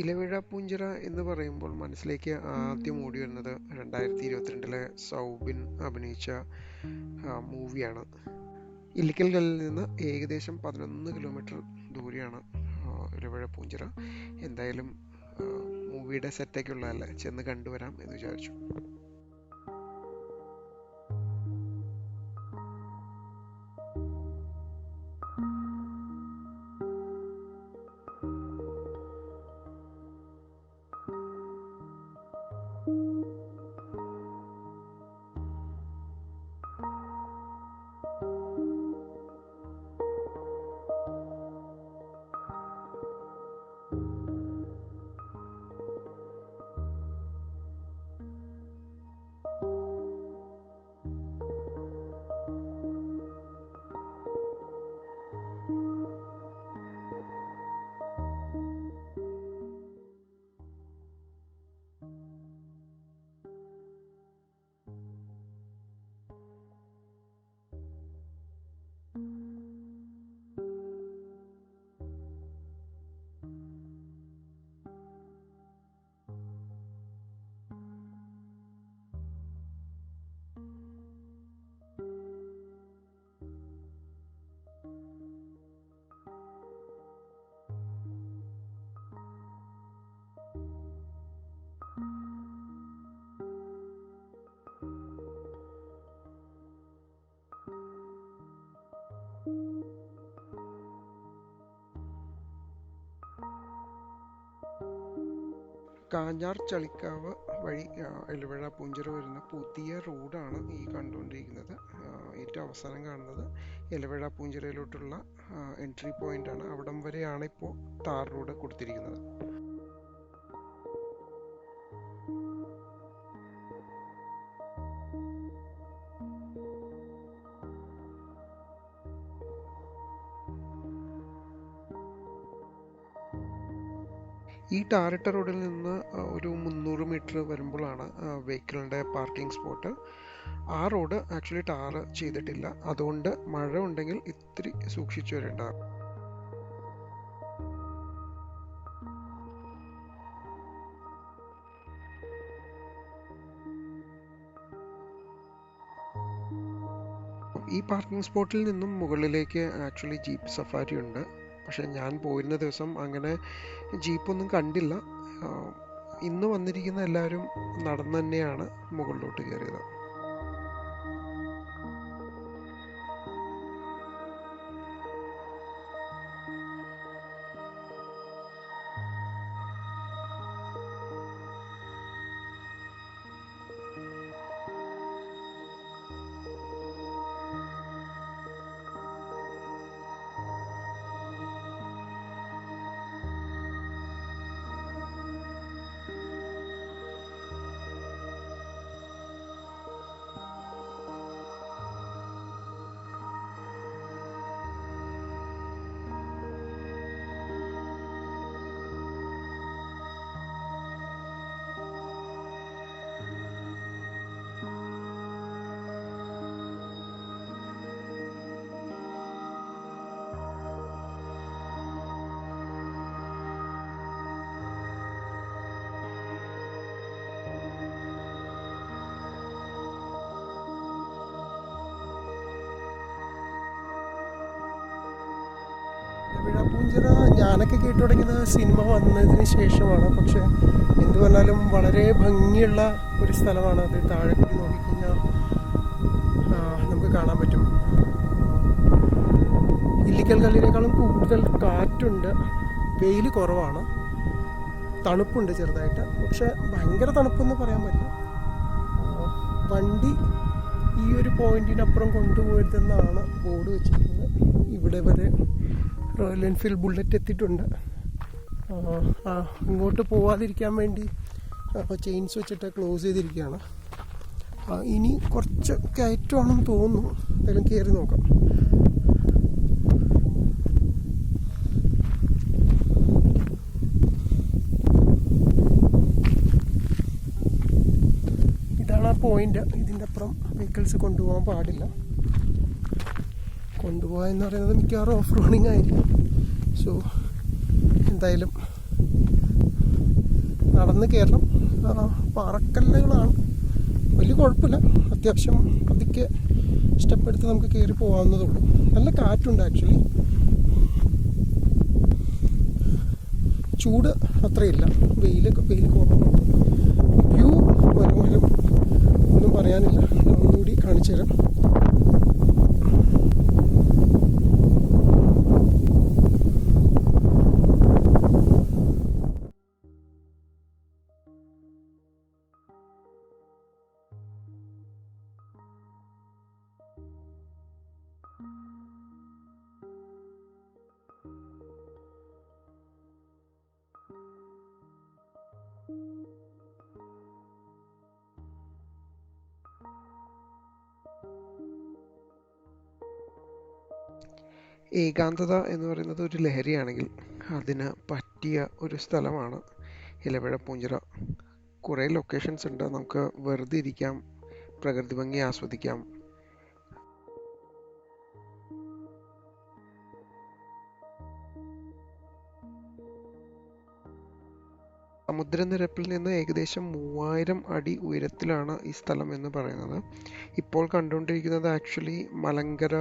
ഇലവിഴ പൂഞ്ചിറ എന്ന് പറയുമ്പോൾ മനസ്സിലേക്ക് ആദ്യം ഓടി വരുന്നത് 2022 സൗബിൻ അഭിനയിച്ച മൂവിയാണ്. ഇല്ലിക്കൽ കല്ലിൽ നിന്ന് ഏകദേശം 11 കിലോമീറ്റർ ദൂരെയാണ് ഇലവിഴ പൂഞ്ചിറ. എന്തായാലും മൂവിയുടെ സെറ്റൊക്കെ ഉള്ളതല്ലേ, ചെന്ന് കണ്ടുവരാം എന്ന് വിചാരിച്ചു. കാഞ്ഞാർ ചളിക്കാവ് വഴി ഇലവിഴ പൂഞ്ചിറ വരുന്ന പുതിയ റോഡാണ് ഈ കണ്ടുകൊണ്ടിരിക്കുന്നത്. ഏറ്റവും അവസാനം കാണുന്നത് ഇലവിഴ പൂഞ്ചിറയിലോട്ടുള്ള എൻട്രി പോയിന്റ് ആണ്. അവിടം വരെയാണ് ഇപ്പോൾ ടാർ റോഡ് കൊടുത്തിരിക്കുന്നത്. ഈ ടാറിട്ട റോഡിൽ നിന്ന് ഒരു 300 മീറ്റർ വരുമ്പോഴാണ് വെഹിക്കിളിൻ്റെ പാർക്കിംഗ് സ്പോട്ട്. ആ റോഡ് ആക്ച്വലി ടാർ ചെയ്തിട്ടില്ല, അതുകൊണ്ട് മഴ ഉണ്ടെങ്കിൽ ഇത്തിരി സൂക്ഷിച്ചു വരേണ്ടതാണ്. ഈ പാർക്കിംഗ് സ്പോട്ടിൽ നിന്നും മുകളിലേക്ക് ആക്ച്വലി ജീപ്പ് സഫാരി ഉണ്ട്. പക്ഷെ ഞാൻ പോയിരുന്ന ദിവസം അങ്ങനെ ജീപ്പൊന്നും കണ്ടില്ല. ഇന്ന് വന്നിരിക്കുന്ന എല്ലാവരും നടന്നു തന്നെയാണ് മുകളിലോട്ട് കയറിയത്. ഇലവിഴ പൂഞ്ചിറ ഞാനൊക്കെ കേട്ടു തുടങ്ങിയത് സിനിമ വന്നതിന് ശേഷമാണ്. പക്ഷെ എന്തു പറഞ്ഞാലും വളരെ ഭംഗിയുള്ള ഒരു സ്ഥലമാണ് അത്. താഴെ കൂടി നോക്കിക്കഴിഞ്ഞാൽ നമുക്ക് കാണാൻ പറ്റും. ഇല്ലിക്കൽ കല്ലിനേക്കാളും കൂടുതൽ കാറ്റുണ്ട്, വെയിൽ കുറവാണ്, തണുപ്പുണ്ട് ചെറുതായിട്ട്. പക്ഷെ ഭയങ്കര തണുപ്പെന്ന് പറയാൻ പറ്റില്ല. വണ്ടി ഈ ഒരു പോയിന്റിനപ്പുറം കൊണ്ടുപോകരുതെന്നാണ് ബോർഡ് വെച്ചിരിക്കുന്നത്. ഇവിടെ വരെ റോയൽ എൻഫീൽഡ് ബുള്ളറ്റ് എത്തിയിട്ടുണ്ട്. ഇങ്ങോട്ട് പോവാതിരിക്കാൻ വേണ്ടി ചെയിൻസ് വെച്ചിട്ട് ക്ലോസ് ചെയ്തിരിക്കുകയാണ്. ഇനി കുറച്ച് കയറ്റമാണെന്ന് തോന്നുന്നു. എന്തായാലും കയറി നോക്കാം. ഇതാണ് ആ പോയിന്റ്. ഇതിൻ്റെ അപ്പുറം വെഹിക്കിൾസ് കൊണ്ടുപോകാൻ പാടില്ല. കൊണ്ടുപോകാൻ എന്ന് പറയുന്നത് മിക്കവാറും ഓഫ് റോഡിങ് ആയിരിക്കും. സോ എന്തായാലും നടന്ന് കയറണം. പാറക്കല്ലുകളാണ്, വലിയ കുഴപ്പമില്ല. അത്യാവശ്യം പതുക്കെ സ്റ്റെപ്പ് എടുത്ത് നമുക്ക് കയറി പോകാവുന്നതേ ഉള്ളൂ. നല്ല കാറ്റുണ്ട് ആക്ച്വലി. ചൂട് അത്രയില്ല, വെയിൽ കുറവാണ്. വ്യൂ മനോഹരം, ഒന്നും പറയാനില്ല. ഒന്നുകൂടി കാണിച്ചു തരാം. ഏകാന്തത എന്ന് പറയുന്നത് ഒരു ലഹരിയാണെങ്കിൽ അതിന് പറ്റിയ ഒരു സ്ഥലമാണ് ഇലവിഴ പൂഞ്ചിറ. കുറേ ലൊക്കേഷൻസ് ഉണ്ട്, നമുക്ക് വെറുതെ ഇരിക്കാം, പ്രകൃതി ഭംഗി ആസ്വദിക്കാം. സമുദ്രനിരപ്പിൽ നിന്ന് ഏകദേശം 3000 അടി ഉയരത്തിലാണ് ഈ സ്ഥലം എന്ന് പറയുന്നത്. ഇപ്പോൾ കണ്ടുകൊണ്ടിരിക്കുന്നത് ആക്ച്വലി മലങ്കര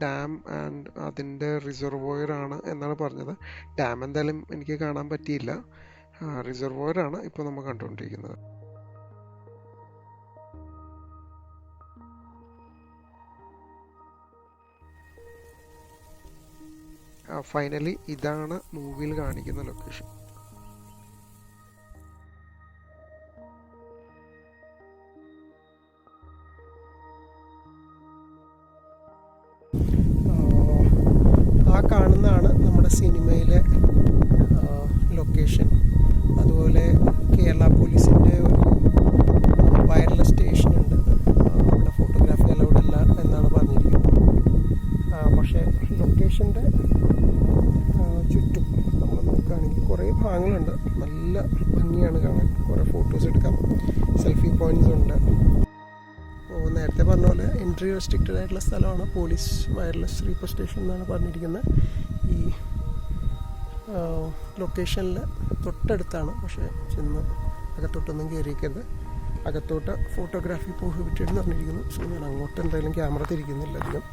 ഡാം ആൻഡ് അതിൻ്റെ റിസർവോയർ ആണ് എന്നാണ് പറഞ്ഞത്. ഡാം എന്തായാലും എനിക്ക് കാണാൻ പറ്റിയില്ല. റിസർവോയർ ആണ് ഇപ്പോൾ നമ്മൾ കണ്ടുകൊണ്ടിരിക്കുന്നത്. ഫൈനലി ഇതാണ് മൂവിയിൽ കാണിക്കുന്ന ലൊക്കേഷൻ. ആ കാണുന്നതാണ് നമ്മുടെ സിനിമയിലെ ലൊക്കേഷൻ. അതുപോലെ കേരള പോലീസിൻ്റെ ഒരു വയർലെസ് സ്റ്റേഷൻ ഉണ്ട്. അവിടെ ഫോട്ടോഗ്രാഫി അലൗഡ് അല്ല എന്നാണ് പറഞ്ഞിരിക്കുന്നത്. പക്ഷേ ലൊക്കേഷൻ്റെ ചുറ്റും നമ്മൾ നോക്കുകയാണെങ്കിൽ കുറേ ഭാഗങ്ങളുണ്ട്. നല്ല ഭംഗിയാണ് കാണാൻ, കുറേ ഫോട്ടോസ് എടുക്കാം, സെൽഫി പോയിൻറ്റ്സ് ഉണ്ട്. നേരത്തെ പറഞ്ഞ പോലെ എൻട്രി റെസ്ട്രിക്റ്റഡ് ആയിട്ടുള്ള സ്ഥലമാണ് പോലീസ് വയർലെസ് റീപ്പോ സ്റ്റേഷൻ എന്നാണ് പറഞ്ഞിരിക്കുന്നത്. ഈ ലൊക്കേഷനിൽ തൊട്ടടുത്താണ്, പക്ഷേ ചെന്ന് അകത്തോട്ടൊന്നും കയറിയിരിക്കരുത്. അകത്തോട്ട് ഫോട്ടോഗ്രാഫി പ്രോഹിബിറ്റഡ് എന്ന് പറഞ്ഞിരിക്കുന്നു. സോ ഞാൻ അങ്ങോട്ട് എന്തായാലും ക്യാമറ തിരിക്കുന്നില്ല അധികം.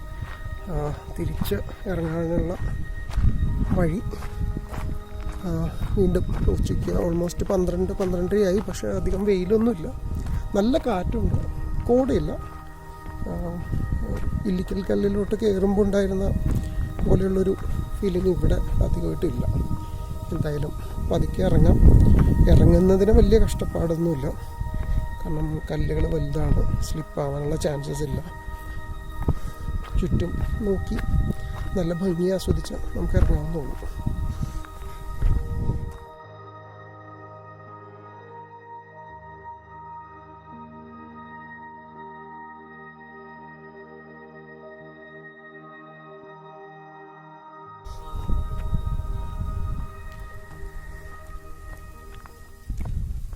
തിരിച്ച് ഇറങ്ങാനുള്ള വഴി വീണ്ടും ഉച്ചയ്ക്ക് ഓൾമോസ്റ്റ് 12-12:30 പക്ഷേ അധികം വെയിലൊന്നുമില്ല, നല്ല കാറ്റുണ്ട്, കോടയില്ല. ഇല്ലിക്കൽ കല്ലിലോട്ട് കയറുമ്പോൾ ഉണ്ടായിരുന്ന പോലെയുള്ളൊരു ഫീലിംഗ് ഇവിടെ അധികമായിട്ടില്ല. എന്തായാലും പതുക്കെ ഇറങ്ങാം. ഇറങ്ങുന്നതിന് വലിയ കഷ്ടപ്പാടൊന്നുമില്ല, കാരണം കല്ലുകൾ വലുതാണ്, സ്ലിപ്പാവാനുള്ള ചാൻസസ് ഇല്ല. ചുറ്റും നോക്കി നല്ല ഭംഗി ആസ്വദിച്ച് നമുക്ക് ഇറങ്ങാൻ തോന്നും.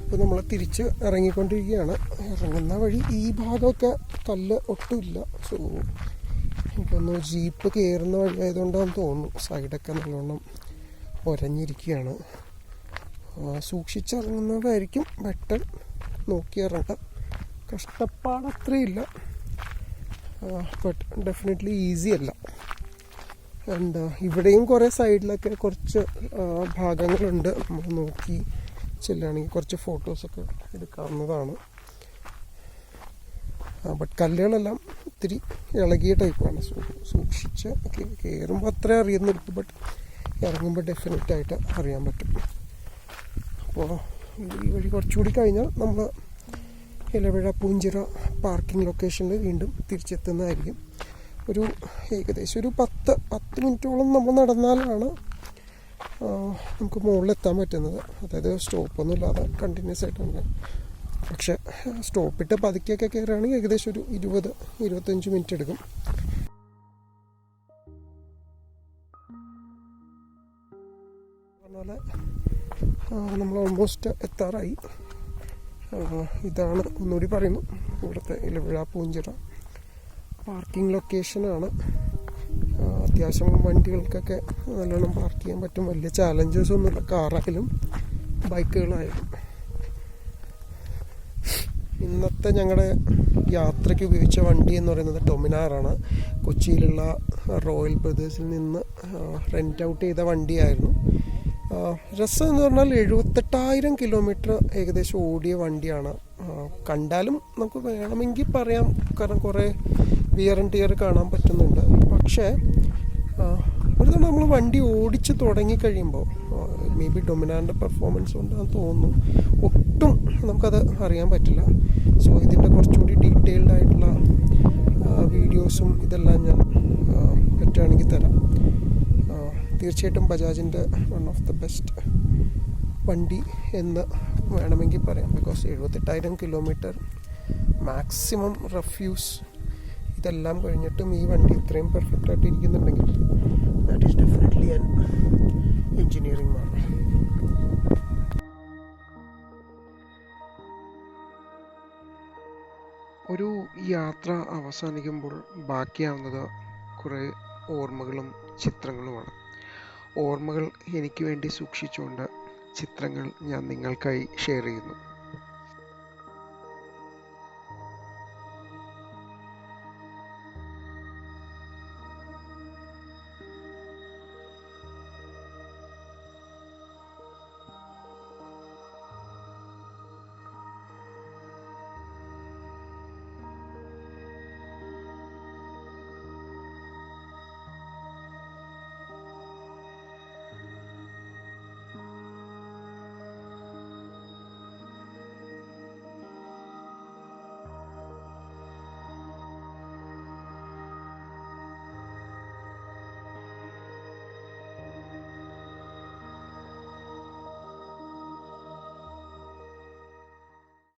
ഇപ്പോൾ നമ്മൾ തിരിച്ച് ഇറങ്ങിക്കൊണ്ടിരിക്കുകയാണ്. ഇറങ്ങുന്ന വഴി ഈ ഭാഗമൊക്കെ കല്ല് ഒട്ടുമില്ല. സോ എനിക്കൊന്ന് ജീപ്പ് കയറുന്ന വഴി ആയതുകൊണ്ടാണെന്ന് തോന്നുന്നു സൈഡൊക്കെ നല്ലോണം ഒരഞ്ഞിരിക്കുകയാണ്. സൂക്ഷിച്ചിറങ്ങുന്നതായിരിക്കും ബെറ്റർ. നോക്കി ഇറങ്ങാം, കഷ്ടപ്പാട് അത്രയില്ല, ബട്ട് ഡെഫിനറ്റ്ലി ഈസി അല്ല. ആൻഡ് ഇവിടെയും കുറേ സൈഡിലൊക്കെ കുറച്ച് ഭാഗങ്ങളുണ്ട്, നമ്മൾ നോക്കി ചെല്ലുകയാണെങ്കിൽ കുറച്ച് ഫോട്ടോസൊക്കെ എടുക്കാവുന്നതാണ്. ബട്ട് കല്ലുകളെല്ലാം ഇത്തിരി ഇളകിയ ടൈപ്പാണ്. സൂക്ഷിച്ച് കയറുമ്പോൾ അത്ര അറിയുന്നില്ല, ബട്ട് ഇറങ്ങുമ്പോൾ ഡെഫിനറ്റായിട്ട് അറിയാൻ പറ്റും. അപ്പോൾ ഈ വഴി കുറച്ചുകൂടി കഴിഞ്ഞാൽ നമ്മൾ ഇലവിഴ പൂഞ്ചിറ പാർക്കിംഗ് ലൊക്കേഷനിൽ വീണ്ടും തിരിച്ചെത്തുന്നതായിരിക്കും. ഏകദേശം ഒരു 10 മിനിറ്റോളം നമ്മൾ നടന്നാലാണ് നമുക്ക് മുകളിലെത്താൻ പറ്റുന്നത്. അതായത് സ്റ്റോപ്പൊന്നും ഇല്ലാതെ കണ്ടിന്യൂസ് ആയിട്ടുണ്ട്. പക്ഷെ സ്റ്റോപ്പിട്ട് പതുക്കെയൊക്കെ കയറുകയാണെങ്കിൽ ഏകദേശം ഒരു 20-25 മിനിറ്റ് എടുക്കും. പറഞ്ഞ പോലെ നമ്മൾ ഓൾമോസ്റ്റ് എത്താറായി. ഇതാണ് ഒന്നുകൂടി പറയുന്നു ഇവിടുത്തെ ഇലവിഴ പൂഞ്ചിറ പാർക്കിംഗ് ലൊക്കേഷനാണ്. അത്യാവശ്യം വണ്ടികൾക്കൊക്കെ നല്ലോണം പാർക്ക് ചെയ്യാൻ പറ്റും. വലിയ ചാലഞ്ചസ് ഒന്നുമില്ല, കാറായാലും ബൈക്കുകളായാലും. ഇന്നത്തെ ഞങ്ങളുടെ യാത്രയ്ക്ക് ഉപയോഗിച്ച വണ്ടി എന്ന് പറയുന്നത് ഡൊമിനാറാണ്. കൊച്ചിയിലുള്ള റോയൽ ബ്രദേഴ്സിൽ നിന്ന് റെൻ്റ് ഔട്ട് ചെയ്ത വണ്ടിയായിരുന്നു. രസം എന്ന് പറഞ്ഞാൽ 78,000 കിലോമീറ്റർ ഏകദേശം ഓടിയ വണ്ടിയാണ്. കണ്ടാലും നമുക്ക് വേണമെങ്കിൽ പറയാം, കാരണം കുറേ വിയർ ആൻഡ് ടിയർ കാണാൻ പറ്റുന്നുണ്ട്. പക്ഷേ ഒരു തവണ നമ്മൾ വണ്ടി ഓടിച്ച് തുടങ്ങിക്കഴിയുമ്പോൾ മേ ബി ഡൊമിനാറിൻ്റെ പെർഫോമൻസ് കൊണ്ടാണെന്ന് തോന്നുന്നു, ഒട്ടും നമുക്കത് അറിയാൻ പറ്റില്ല. സോ ഇതിൻ്റെ കുറച്ചുകൂടി ഡീറ്റെയിൽഡ് ആയിട്ടുള്ള വീഡിയോസും ഇതെല്ലാം ഞാൻ പറ്റുകയാണെങ്കിൽ തരാം. തീർച്ചയായിട്ടും ബജാജിൻ്റെ വൺ ഓഫ് ദ ബെസ്റ്റ് വണ്ടി എന്ന് വേണമെങ്കിൽ പറയാം. ബിക്കോസ് 78,000 കിലോമീറ്റർ മാക്സിമം റഫ്യൂസ് ഇതെല്ലാം കഴിഞ്ഞിട്ടും ഈ വണ്ടി ഇത്രയും പെർഫെക്റ്റ് ആയിട്ട് ഇരിക്കുന്നുണ്ടെങ്കിൽ that is definitely an engineering marvel. ഒരു യാത്ര അവസാനിക്കുമ്പോൾ ബാക്കിയാവുന്നത് കുറേ ഓർമ്മകളും ചിത്രങ്ങളുമാണ്. ഓർമ്മകൾ എനിക്ക് വേണ്ടി സൂക്ഷിച്ചുകൊണ്ട് ചിത്രങ്ങൾ ഞാൻ നിങ്ങൾക്കായി ഷെയർ ചെയ്യുന്നു.